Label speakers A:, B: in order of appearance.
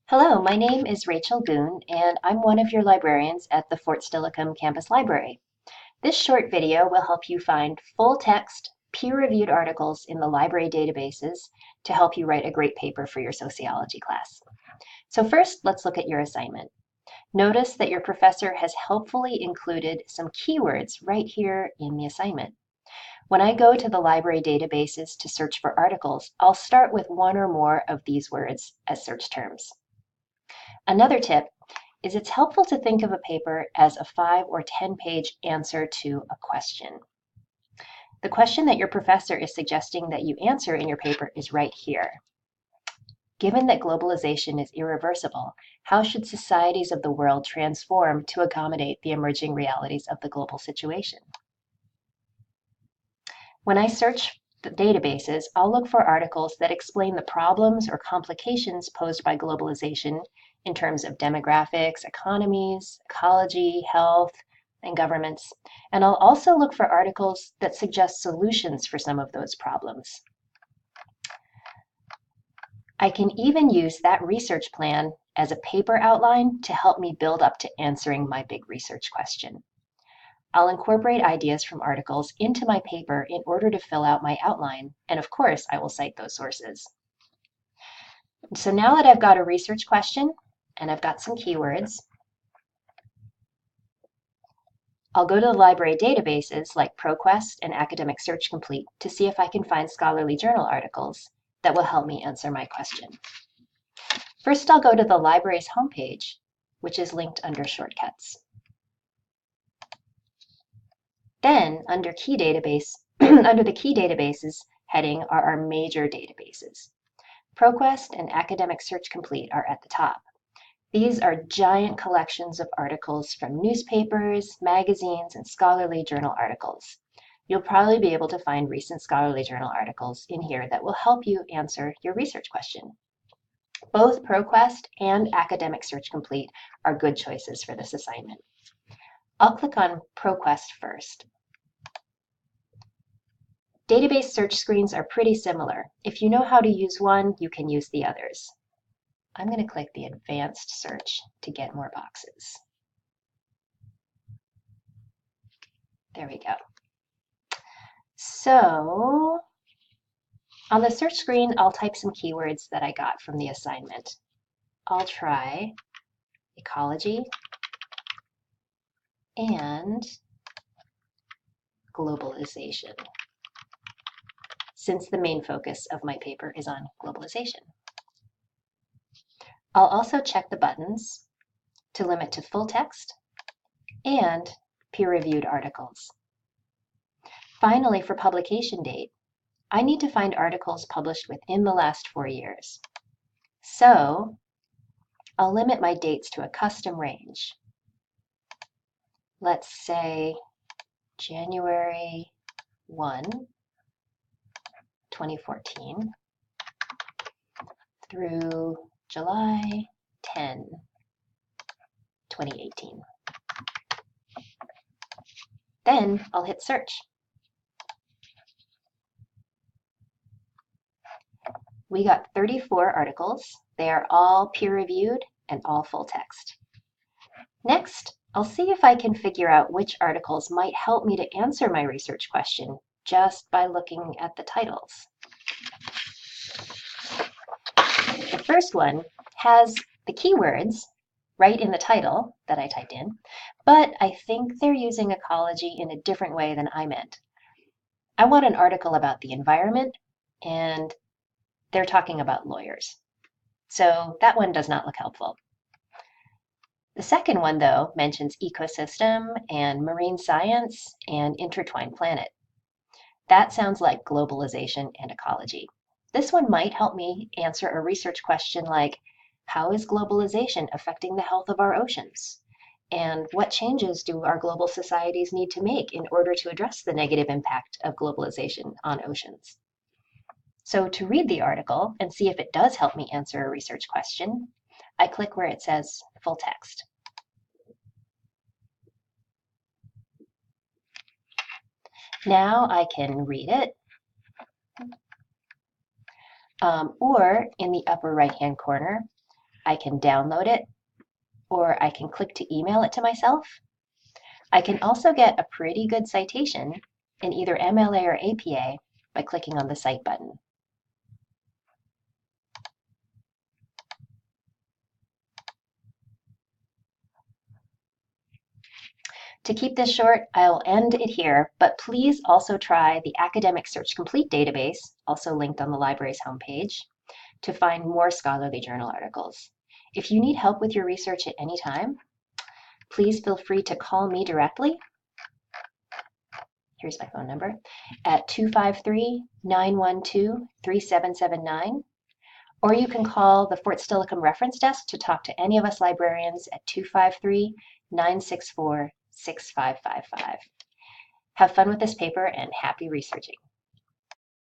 A: Hello, my name is Rachel Boone, and I'm one of your librarians at the Fort Steilacoom Campus Library. This short video will help you find full-text, peer-reviewed articles in the library databases to help you write a great paper for your sociology class. So first, let's look at your assignment. Notice that your professor has helpfully included some keywords right here in the assignment. When I go to the library databases to search for articles, I'll start with one or more of these words as search terms. Another tip is it's helpful to think of a paper as a 5 or 10-page answer to a question. The question that your professor is suggesting that you answer in your paper is right here. Given that globalization is irreversible, how should societies of the world transform to accommodate the emerging realities of the global situation? When I search the databases, I'll look for articles that explain the problems or complications posed by globalization in terms of demographics, economies, ecology, health, and governments. And I'll also look for articles that suggest solutions for some of those problems. I can even use that research plan as a paper outline to help me build up to answering my big research question. I'll incorporate ideas from articles into my paper in order to fill out my outline, and of course, I will cite those sources. So now that I've got a research question and I've got some keywords, I'll go to the library databases like ProQuest and Academic Search Complete to see if I can find scholarly journal articles that will help me answer my question. First, I'll go to the library's homepage, which is linked under Shortcuts. Then, under Key Database, under the Key Databases heading are our major databases. ProQuest and Academic Search Complete are at the top. These are giant collections of articles from newspapers, magazines, and scholarly journal articles. You'll probably be able to find recent scholarly journal articles in here that will help you answer your research question. Both ProQuest and Academic Search Complete are good choices for this assignment. I'll click on ProQuest first. Database search screens are pretty similar. If you know how to use one, you can use the others. I'm going to click the Advanced Search to get more boxes. There we go. So on the search screen, I'll type some keywords that I got from the assignment. I'll try ecology and globalization, since the main focus of my paper is on globalization. I'll also check the buttons to limit to full text and peer-reviewed articles. Finally, for publication date, I need to find articles published within the last 4 years. So I'll limit my dates to a custom range. Let's say January 1, 2014 through July 10, 2018. Then I'll hit search. We got 34 articles. They are all peer-reviewed and all full text. Next, I'll see if I can figure out which articles might help me to answer my research question just by looking at the titles. The first one has the keywords right in the title that I typed in, but I think they're using ecology in a different way than I meant. I want an article about the environment, and they're talking about lawyers. So that one does not look helpful. The second one, though, mentions ecosystem and marine science and intertwined planet. That sounds like globalization and ecology. This one might help me answer a research question like, how is globalization affecting the health of our oceans? And what changes do our global societies need to make in order to address the negative impact of globalization on oceans? So to read the article and see if it does help me answer a research question, I click where it says full text. Now I can read it, or in the upper right-hand corner, I can download it, or I can click to email it to myself. I can also get a pretty good citation in either MLA or APA by clicking on the Cite button. To keep this short, I'll end it here, but please also try the Academic Search Complete database, also linked on the library's homepage, to find more scholarly journal articles. If you need help with your research at any time, please feel free to call me directly. Here's my phone number at 253-912-3779, or you can call the Fort Steilacoom Reference Desk to talk to any of us librarians at 253-964-6555. Have fun with this paper and happy researching.